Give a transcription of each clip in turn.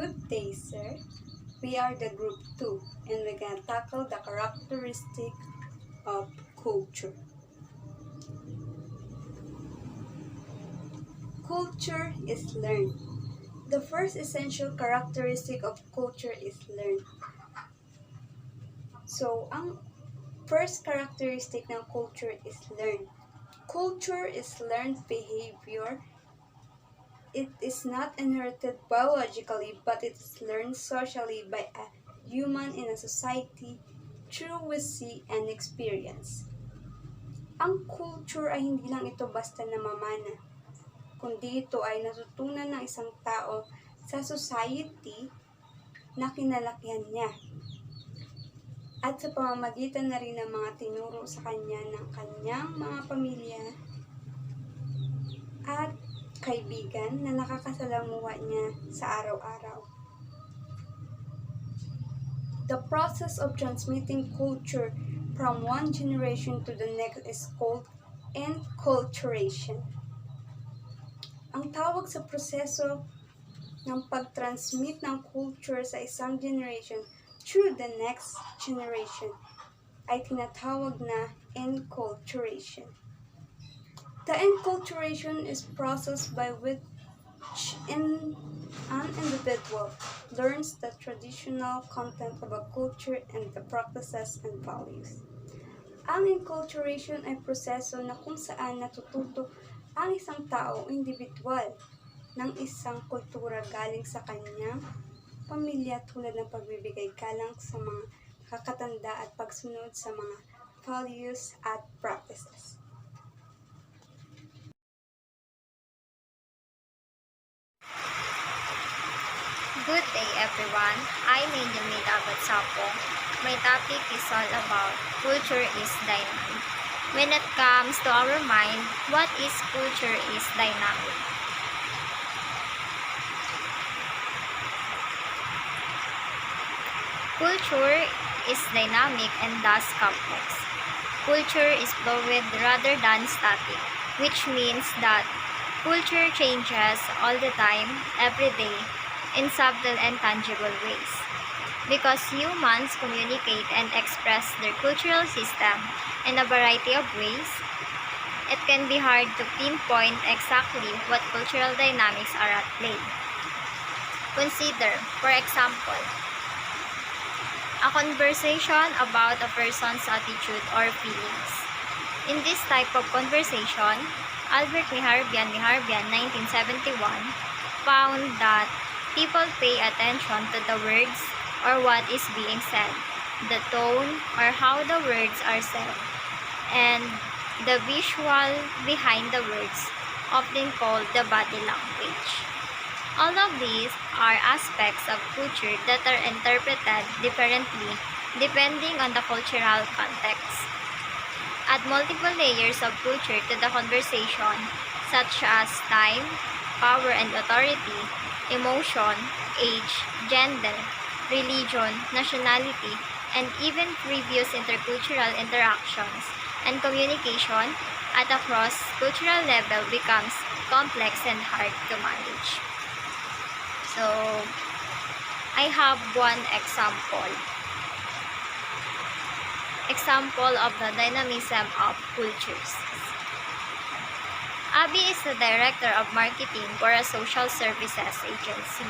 Good day, sir. We are the group 2 and we're gonna tackle the characteristic of culture. Culture is learned. The first essential characteristic of culture is learned. So, ang first characteristic ng culture is learned. Culture is learned behavior. It is not inherited biologically, but it is learned socially by a human in a society through we see and experience. Ang culture ay hindi lang ito basta namamana, kundi ito ay natutunan ng isang tao sa society na kinalakihan niya at sa pamamagitan na rin ng mga tinuro sa kanya ng kanyang mga pamilya at kaibigan na nakakasalamuha niya sa araw-araw. The process of transmitting culture from one generation to the next is called enculturation. Ang tawag sa proseso ng pag-transmit ng culture sa isang generation through the next generation ay tinatawag na enculturation. The enculturation is process by which an individual learns the traditional content of a culture and the practices and values. Ang enculturation ay proseso na kung saan natututo ang isang tao o individual ng isang kultura galing sa kanyang pamilya tulad ng pagbibigay galang sa mga kakatanda at pagsunod sa mga values at practices. Good day everyone, I'm Angel Dagat Sapo. My topic is all about culture is dynamic. When it comes to our mind, what is culture is dynamic? Culture is dynamic and thus complex. Culture is fluid rather than static, which means that culture changes all the time, every day, in subtle and tangible ways. Because humans communicate and express their cultural system in a variety of ways, it can be hard to pinpoint exactly what cultural dynamics are at play. Consider, for example, a conversation about a person's attitude or feelings. In this type of conversation, Albert Mehrabian, 1971, found that people pay attention to the words or what is being said, the tone or how the words are said, and the visual behind the words, often called the body language. All of these are aspects of culture that are interpreted differently depending on the cultural context. Add multiple layers of culture to the conversation, such as time, power and authority, emotion, age, gender, religion, nationality, and even previous intercultural interactions and communication at a cross-cultural level becomes complex and hard to manage. So, I have one example. Example of the dynamism of cultures. Abby is the director of marketing for a social services agency.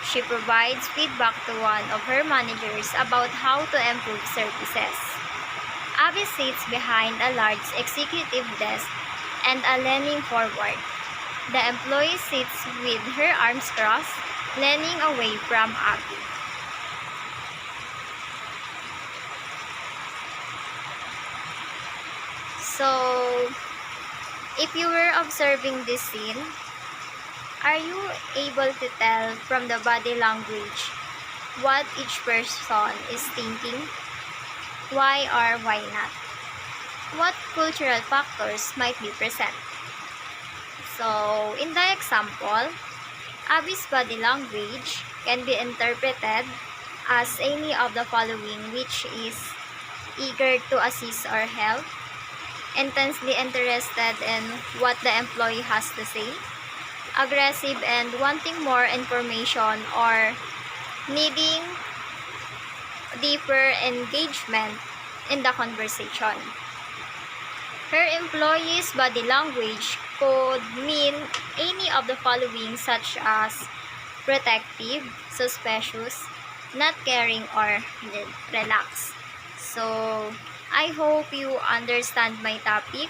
She provides feedback to one of her managers about how to improve services. Abby sits behind a large executive desk and leaning forward. The employee sits with her arms crossed, leaning away from Abby. So, if you were observing this scene, are you able to tell from the body language what each person is thinking? Why or why not? What cultural factors might be present? So, in the example, Abby's body language can be interpreted as any of the following, which is eager to assist or help, intensely interested in what the employee has to say, aggressive and wanting more information or needing deeper engagement in the conversation. Her employee's body language could mean any of the following, such as protective, suspicious, not caring, or relaxed. So, I hope you understand my topic.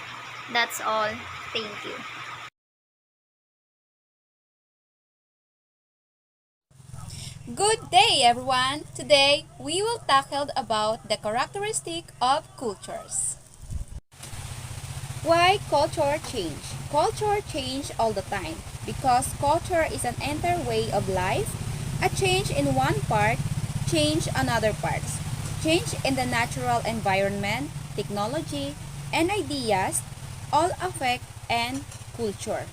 That's all. Thank you. Good day, everyone! Today, we will tackle about the characteristic of cultures. Why culture change? Culture change all the time because culture is an entire way of life. A change in one part, change another parts. Change in the natural environment, technology, and ideas all affect and culture.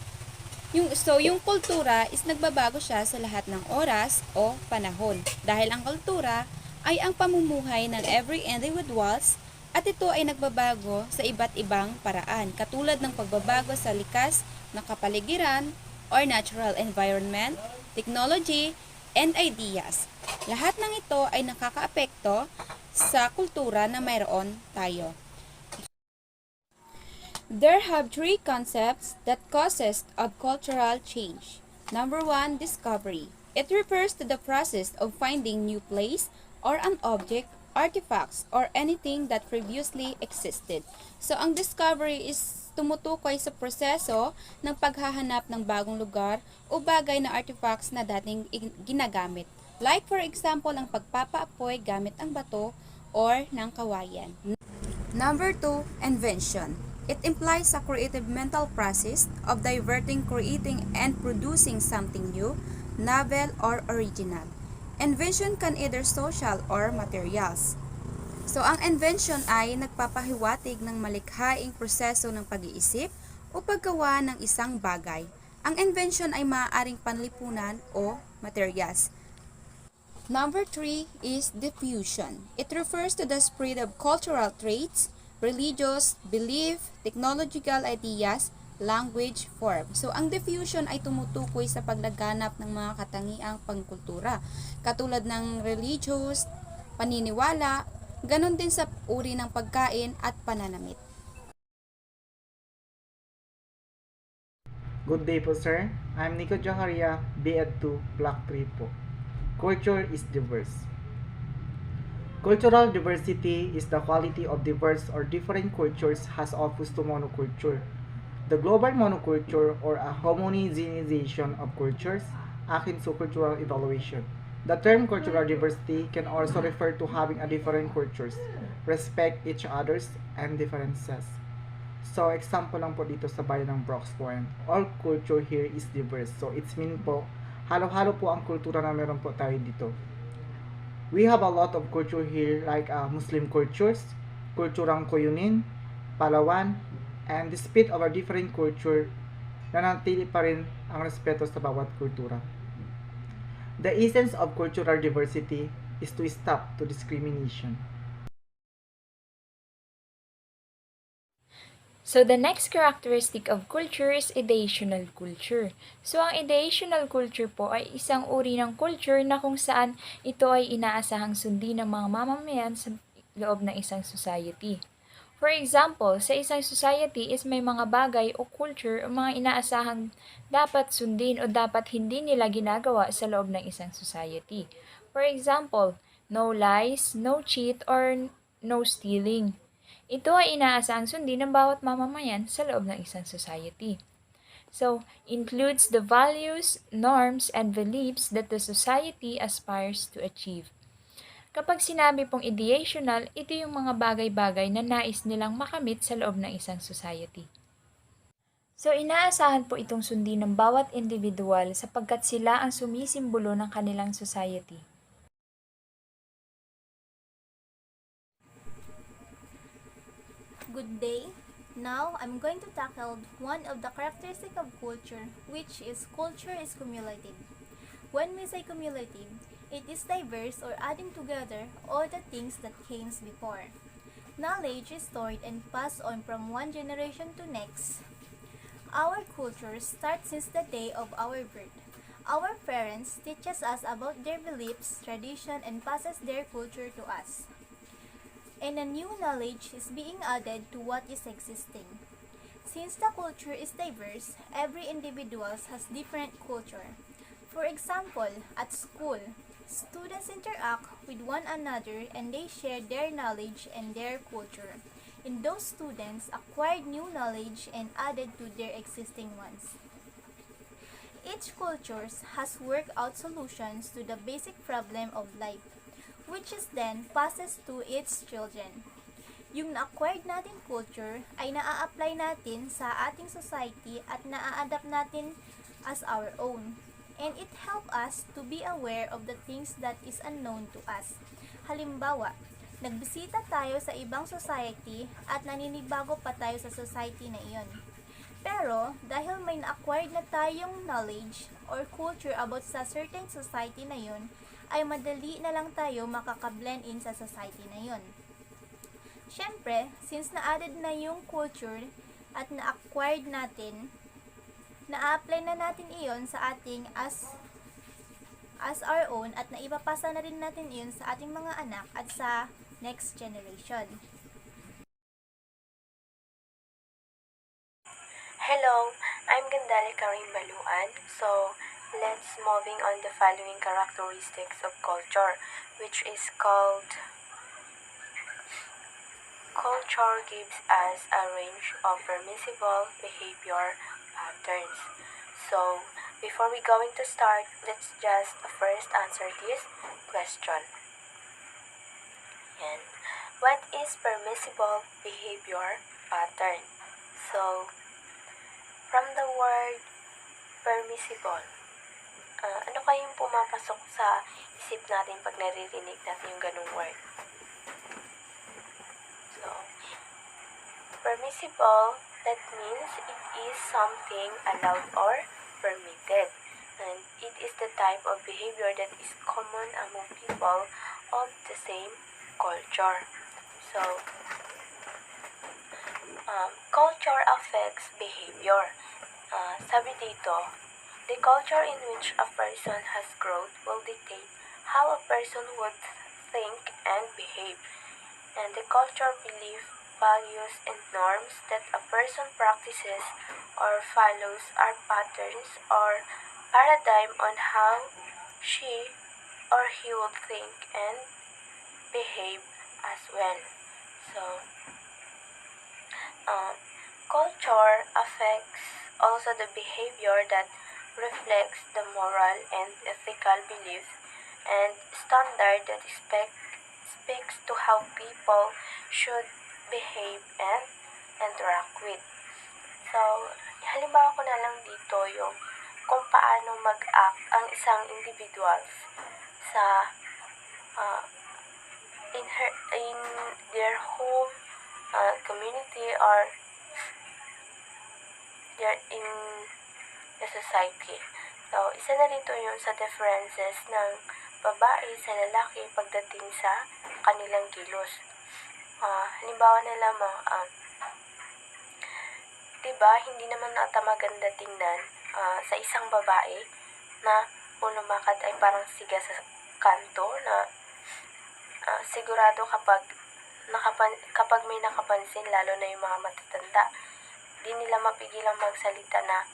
Yung kultura is nagbabago siya sa lahat ng oras o panahon dahil ang kultura ay ang pamumuhay ng every individuals at ito ay nagbabago sa iba't ibang paraan katulad ng pagbabago sa likas na kapaligiran or natural environment, technology, and ideas. Lahat ng ito ay nakakaapekto sa kultura na mayroon tayo. There have three concepts that causes of cultural change. Number 1, discovery. It refers to the process of finding new place or an object, artifacts, or anything that previously existed. So, ang discovery is tumutukoy sa proseso ng paghahanap ng bagong lugar o bagay na artifacts na dating ginagamit. Like for example, ang pagpapaapoy gamit ang bato or ng kawayan. Number 2, invention. It implies a creative mental process of diverting, creating, and producing something new, novel, or original. Invention can either social or materials. So, ang invention ay nagpapahiwatig ng malikhaing proseso ng pag-iisip o paggawa ng isang bagay. Ang invention ay maaaring panlipunan o materials. Number 3 is diffusion. It refers to the spread of cultural traits, religious, belief, technological ideas, language, form. So, ang diffusion ay tumutukoy sa paglaganap ng mga katangiang pangkultura, katulad ng religious, paniniwala, ganon din sa uri ng pagkain at pananamit. Good day po, sir. I'm Nico Jaharia, B.Ed 2, Block 3 po. Culture is diverse. Cultural diversity is the quality of diverse or different cultures as opposed to monoculture. The global monoculture or a homogenization of cultures akin to cultural evaluation. The term cultural diversity can also refer to having a different cultures, respect each other's and differences. So, example lang po dito sa bayan ng Brox Point, all culture here is diverse. So, it's mean po, halo-halo po ang kultura na meron po tayo dito. We have a lot of culture here like Muslim cultures, kulturang Koyunin, Palawan, and despite of our different culture, nanatili pa rin ang respeto sa bawat kultura. The essence of cultural diversity is to stop to discrimination. So, the next characteristic of culture is ideational culture. So, ang ideational culture po ay isang uri ng culture na kung saan ito ay inaasahang sundin ng mga mamamayan sa loob ng isang society. For example, sa isang society is may mga bagay o culture o mga inaasahang dapat sundin o dapat hindi nila ginagawa sa loob ng isang society. For example, no lies, no cheat, or no stealing. Ito ay inaasahang sundin ng bawat mamamayan sa loob ng isang society. So, includes the values, norms, and beliefs that the society aspires to achieve. Kapag sinabi pong ideational, ito yung mga bagay-bagay na nais nilang makamit sa loob ng isang society. So, inaasahan po itong sundin ng bawat individual sapagkat sila ang sumisimbolo ng kanilang society. Good day. Now, I'm going to tackle one of the characteristics of culture, which is culture is cumulative. When we say cumulative, it is diverse or adding together all the things that came before. Knowledge is stored and passed on from one generation to next. Our culture starts since the day of our birth. Our parents teaches us about their beliefs, tradition, and passes their culture to us. And a new knowledge is being added to what is existing. Since the culture is diverse, every individual has different culture. For example, at school, students interact with one another and they share their knowledge and their culture. And those students acquired new knowledge and added to their existing ones. Each culture has worked out solutions to the basic problem of life, which is then passes to its children. Yung na-acquired natin culture ay naa-apply natin sa ating society at naa-adapt natin as our own. And it help us to be aware of the things that is unknown to us. Halimbawa, nagbisita tayo sa ibang society at naninibago pa tayo sa society na iyon. Pero, dahil may na-acquired na tayong knowledge or culture about sa certain society na yun, ay madali na lang tayo makaka-blend in sa society na yun. Siyempre, since na-added na yung culture at na-acquired natin, na-apply na natin iyon sa ating as our own at naipapasa na rin natin iyon sa ating mga anak at sa next generation. Hello, I'm Gandali Karim Baluan. So, let's moving on the following characteristics of culture, which is called culture gives us a range of permissible behavior patterns. So, before we going to start, let's just first answer this question. And what is permissible behavior pattern? So, from the word permissible, ano kayong pumapasok sa isip natin pag naririnig natin yung ganung word? So, permissible, that means it is something allowed or permitted. And it is the type of behavior that is common among people of the same culture. So, culture affects behavior. Sabi dito, the culture in which a person has growth will dictate how a person would think and behave. And the culture, belief, values, and norms that a person practices or follows are patterns or paradigm on how she or he would think and behave as well. So, culture affects also the behavior that reflects the moral and ethical beliefs and standard that speaks to how people should behave and interact with. So, halimbawa ko na lang dito yung kung paano mag-act ang isang individual sa in their home, community, or in the society. So, isa na rito yun sa differences ng babae sa lalaki pagdating sa kanilang kilos. Halimbawa na lamang, diba, hindi naman ata maganda tingnan sa isang babae na lumakad ay parang siga sa kanto na sigurado kapag may nakapansin, lalo na yung mga matatanda, di nila mapigilang magsalita na,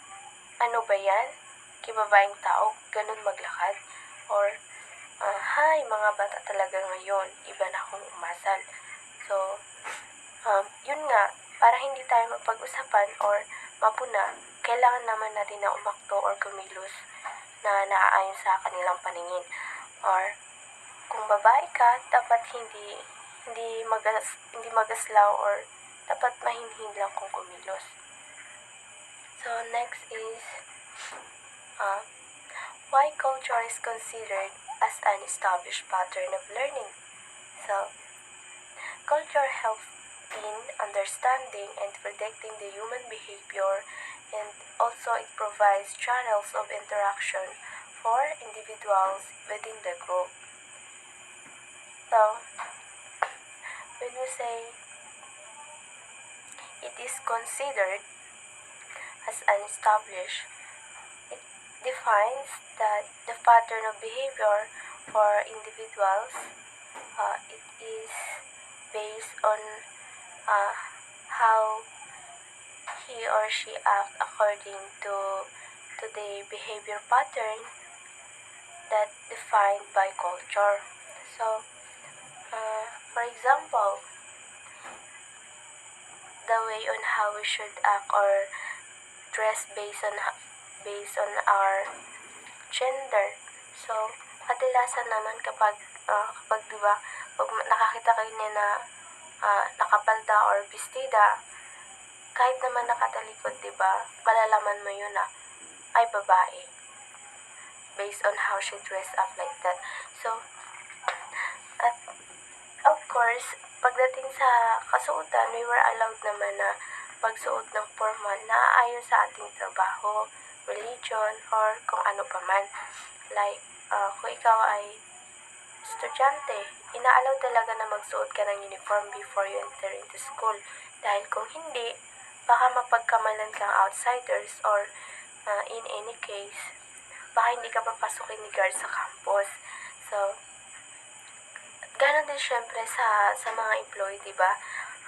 ano ba yan? Kibabaeng tao, ganun maglakad. Or, hi, mga bata talaga ngayon, iba na akong umasal. So, yun nga, para hindi tayo mapag-usapan or mapuna, kailangan naman natin na umakto or kumilos na naaayon sa kanilang paningin. Or, kung babae ka, dapat hindi magaslaw or dapat mahinhin lang kung kumilos. So, next is why culture is considered as an established pattern of learning. So, culture helps in understanding and predicting the human behavior, and also it provides channels of interaction for individuals within the group. So, when we say it is considered as unestablished. It defines that the pattern of behavior for individuals. It is based on how he or she act according to the behavior pattern that defined by culture. So, for example, the way on how we should act or dress based on our gender. So, kadalasan naman kapag 'di ba, pag nakakita kayo niya na nakapalda or bestida, kahit naman nakatalikod, 'di ba, malalaman mo yun na ay babae based on how she dress up like that. So, at of course, pagdating sa kasuotan, we were allowed naman na pagsuot ng formal na aayon sa ating trabaho, religion, or kung ano pa man. Like, kung ikaw ay estudyante, inaalaw talaga na magsuot ka ng uniform before you enter into school. Dahil kung hindi, baka mapagkamalan kang outsiders or in any case, baka hindi ka papasukin ni guard sa campus. So, ganon din syempre sa mga employee, diba?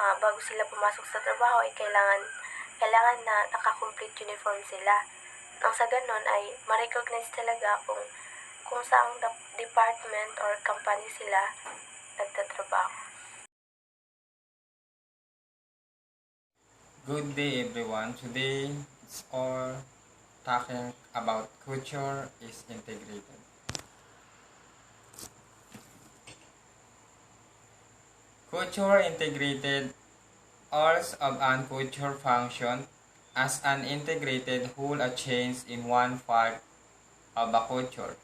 Bago sila pumasok sa trabaho, ay kailangan na naka-complete uniform sila. Nang sa ganon ay ma-recognize talaga kung saang department or company sila nagtatrabaho. Good day everyone. Today it's all talking about culture is integrated. Culture integrated all of an culture function as an integrated whole, a change in one part of a culture.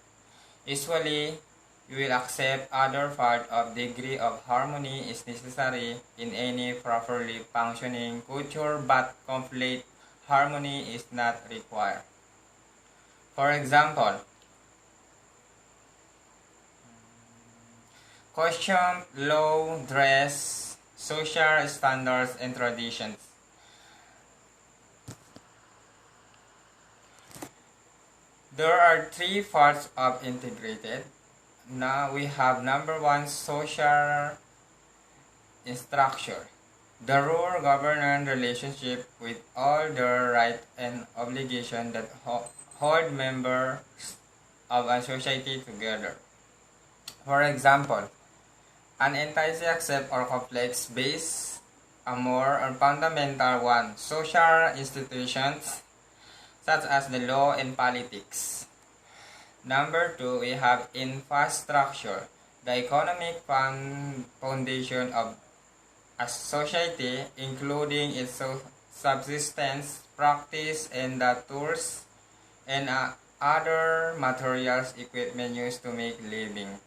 Usually, you will accept other part of degree of harmony is necessary in any properly functioning culture, but complete harmony is not required. For example, costume, law, dress, social standards, and traditions. There are three parts of integrated. Now we have number one, social structure. The rule govern relationship with all the rights and obligations that hold members of a society together. For example, an entity accept or complex based a more fundamental one, social institutions such as the law and politics. Number two, we have infrastructure, the economic foundation of a society, including its subsistence, practice, and the tools and other materials, equipment used to make living.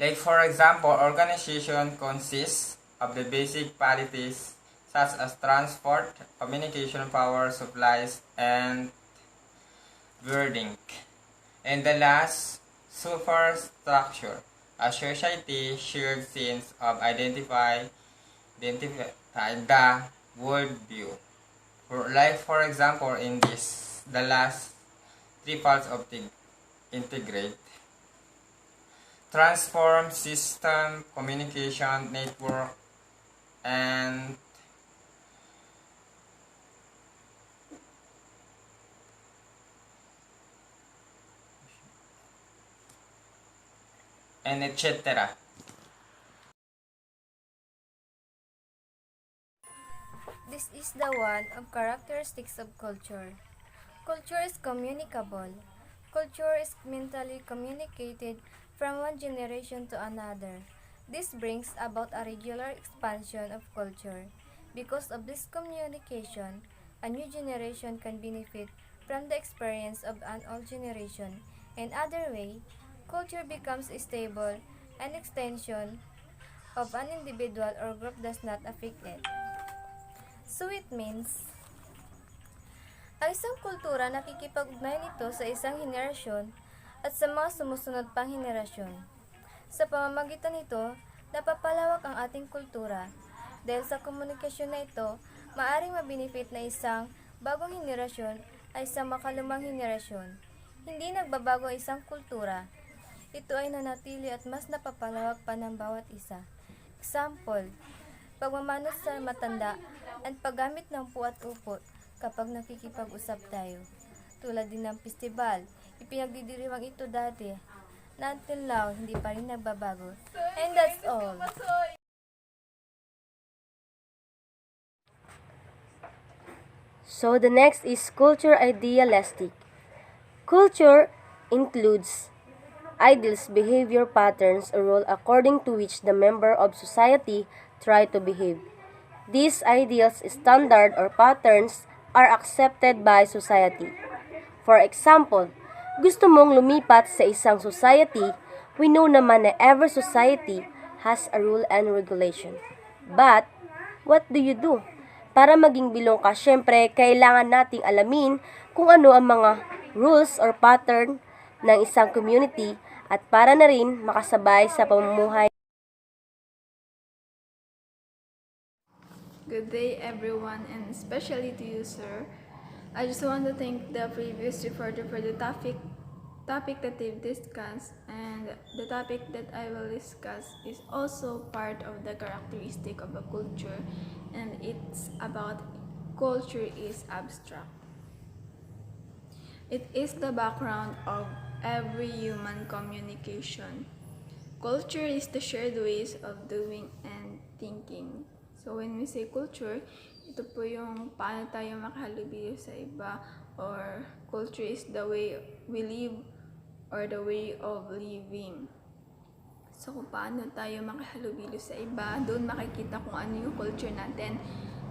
Like for example, organization consists of the basic qualities such as transport, communication power, supplies, and wording. And the last, superstructure. A society shared sense of identify the worldview. For example, in this, the last three parts of the integrate. Transform, system, communication, network, and etc. This is the one of characteristics of culture. Culture is communicable. Culture is mentally communicated from one generation to another. This brings about a regular expansion of culture. Because of this communication, a new generation can benefit from the experience of an old generation. In other way, culture becomes stable and extension of an individual or group does not affect it. So it means, ang isang kultura nakikipag-ugnayan nito sa isang henerasyon at sa mga sumusunod pang henerasyon. Sa pamamagitan nito, napapalawak ang ating kultura. Dahil sa komunikasyon na ito, maaring mabenefit na isang bagong henerasyon ay sa makalumang henerasyon. Hindi nagbabago ang isang kultura. Ito ay nanatili at mas napapalawak pa ng bawat isa. Example, pagmamanot sa matanda at paggamit ng pu at upo kapag nakikipag-usap tayo. Tulad din ng festival, ipinagdidiriwang ito dati na until now, hindi pa rin nagbabago. And that's all. So the next is culture idealistic. Culture includes ideals, behavior patterns, or role according to which the member of society try to behave. These ideals, standard, or patterns are accepted by society. For example, gusto mong lumipat sa isang society, we know naman na every society has a rule and regulation. But, what do you do? Para maging bilong ka, syempre, kailangan nating alamin kung ano ang mga rules or pattern ng isang community at para na rin makasabay sa pamumuhay. Good day everyone, and especially to you, sir. I just want to thank the previous reporter for the topic that they've discussed, and the topic that I will discuss is also part of the characteristic of a culture, and it's about culture is abstract. It is the background of every human communication. Culture is the shared ways of doing and thinking. So when we say culture, ito po yung paano tayo makahalubilo sa iba, or culture is the way we live or the way of living. So kung paano tayo makahalubilo sa iba, doon makikita kung ano yung culture natin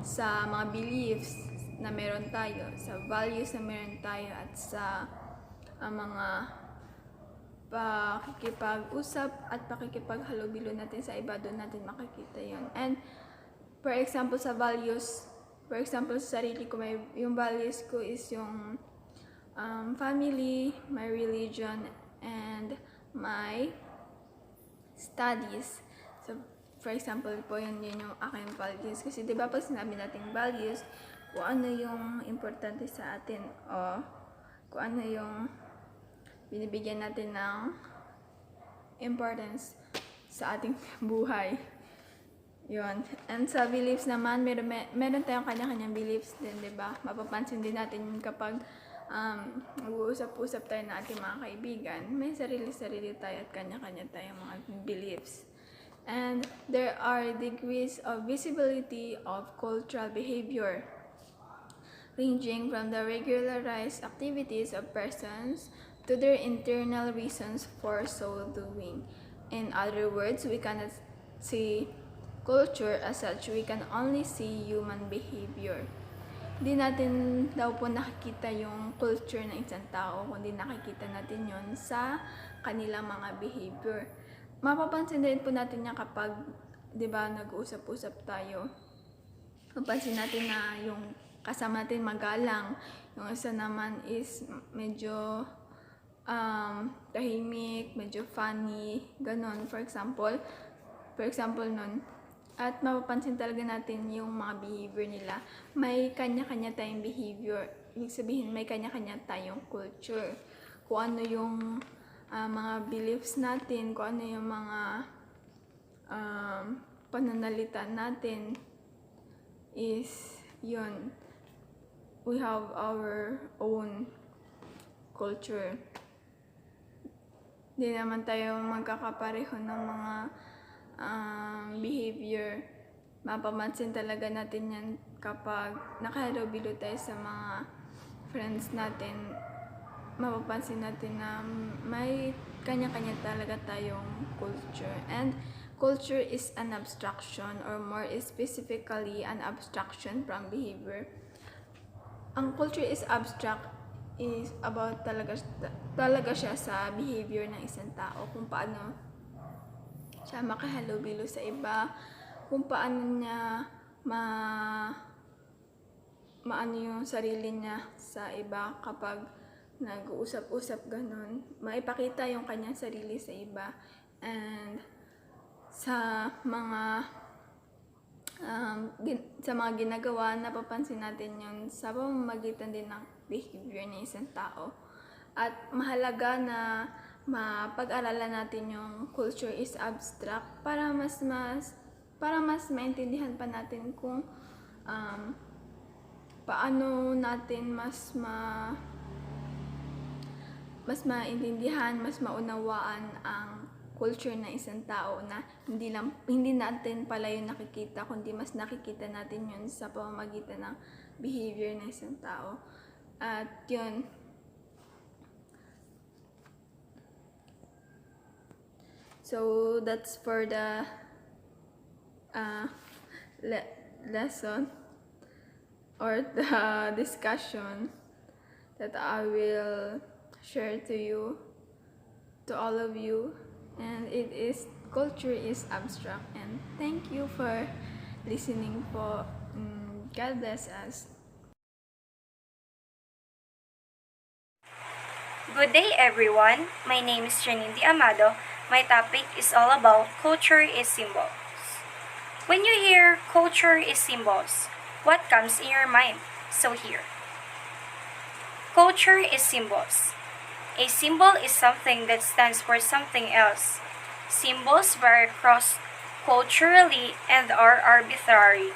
sa mga beliefs na meron tayo, sa values na meron tayo, at sa mga pakikipag-usap at pakikipaghalubilo natin sa iba, doon natin makikita yon. And for example, sa values, for example, sa sarili ko, yung values ko is yung family, my religion, and my studies. So, for example po, yun yung aking values. Kasi diba pag sinabi natin values, kung ano yung importante sa atin, o kung ano yung binibigyan natin ng importance sa ating buhay. Yun. And sa beliefs naman, meron tayong kanya-kanyang beliefs din, diba? Mapapansin din natin kapag mag-uusap-usap tayo ng ating mga kaibigan, may sarili-sarili tayo at kanya-kanya tayong mga beliefs. And there are degrees of visibility of cultural behavior, ranging from the regularized activities of persons to their internal reasons for so doing. In other words, we cannot see culture as such, we can only see human behavior. Hindi natin daw po nakikita yung culture ng isang tao, kundi nakikita natin yon sa kanilang mga behavior. Mapapansin din po natin yan kapag, di ba, nag-uusap-usap tayo. Mapapansin natin na yung kasama natin magalang, yung isa naman is medyo tahimik, medyo funny, ganon. For example nun, at mapapansin talaga natin yung mga behavior nila. May kanya-kanya tayong behavior. Ibig sabihin, may kanya-kanya tayong culture. Kung ano yung mga beliefs natin, kung ano yung mga pananalita natin, is yun. We have our own culture. Hindi naman tayo magkakapareho ng mga behavior. Mapapansin talaga natin yan kapag nakahalubilo tayo sa mga friends natin. Mapapansin natin na may kanya-kanya talaga tayong culture. And culture is an abstraction, or more specifically, an abstraction from behavior. Ang culture is abstract is about talaga siya sa behavior ng isang tao, kung paano siya makahalubilo sa iba, kung paano niya maano yung sarili niya sa iba kapag nag-uusap-usap ganun, maipakita yung kanyang sarili sa iba. And sa mga sa mga ginagawa, napapansin natin yun sa pamamagitan din ng behavior ng isang tao. At mahalaga na mapag-aralan natin yung culture is abstract para mas maintindihan pa natin kung paano natin mas maintindihan, mas maunawaan ang culture ng isang tao na hindi natin pala yun nakikita, kundi mas nakikita natin yun sa pamamagitan ng behavior ng isang tao. At yun, so that's for the lesson or the discussion that I will share to you, to all of you, and it is culture is abstract. And thank you for listening po. God bless us. Good day everyone, my name is Janine Di Amado. My topic is all about culture is symbols. When you hear culture is symbols, what comes in your mind? So here. Culture is symbols. A symbol is something that stands for something else. Symbols vary across culturally and are arbitrary.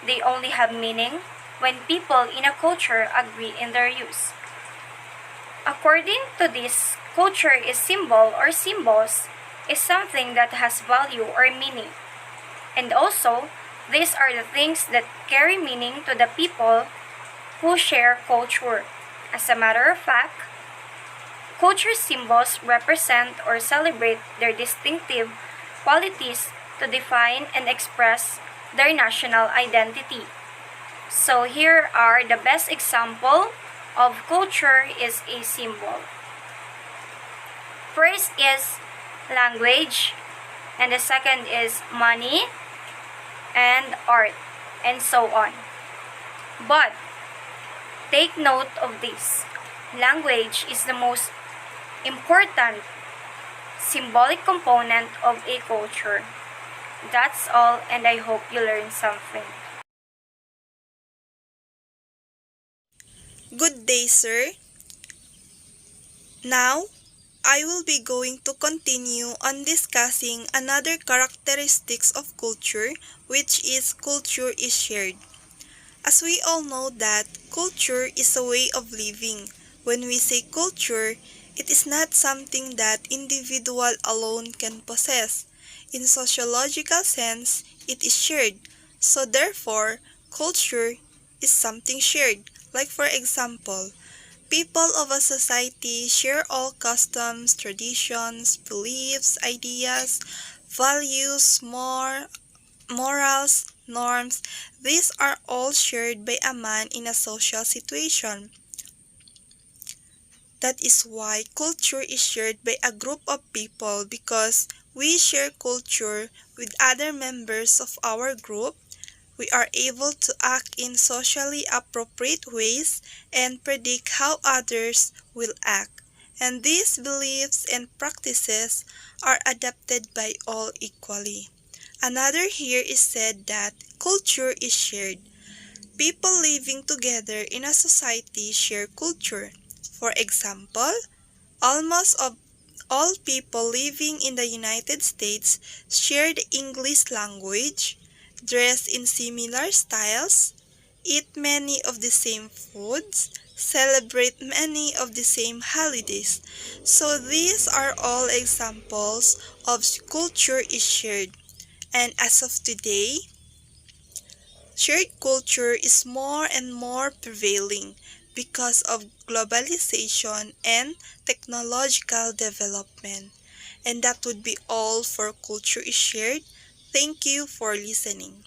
They only have meaning when people in a culture agree in their use. According to this, culture is symbol or symbols is something that has value or meaning. And also, these are the things that carry meaning to the people who share culture. As a matter of fact, culture symbols represent or celebrate their distinctive qualities to define and express their national identity. So here are the best example of culture is a symbol. First is language, and the second is money and art, and so on. But take note of this. Language is the most important symbolic component of a culture. That's all, and I hope you learned something. Good day, sir. Now, I will be going to continue on discussing another characteristics of culture, which is culture is shared. As we all know that culture is a way of living. When we say culture, it is not something that individual alone can possess. In sociological sense, it is shared. So therefore, culture is something shared. Like for example, people of a society share all customs, traditions, beliefs, ideas, values, morals, norms. These are all shared by a man in a social situation. That is why culture is shared by a group of people, because we share culture with other members of our group. We are able to act in socially appropriate ways and predict how others will act. And these beliefs and practices are adopted by all equally. Another here is said that culture is shared. People living together in a society share culture. For example, almost all people living in the United States share the English language, dress in similar styles, eat many of the same foods, celebrate many of the same holidays. So these are all examples of culture is shared. And as of today, shared culture is more and more prevailing because of globalization and technological development. And that would be all for Culture is Shared. Thank you for listening.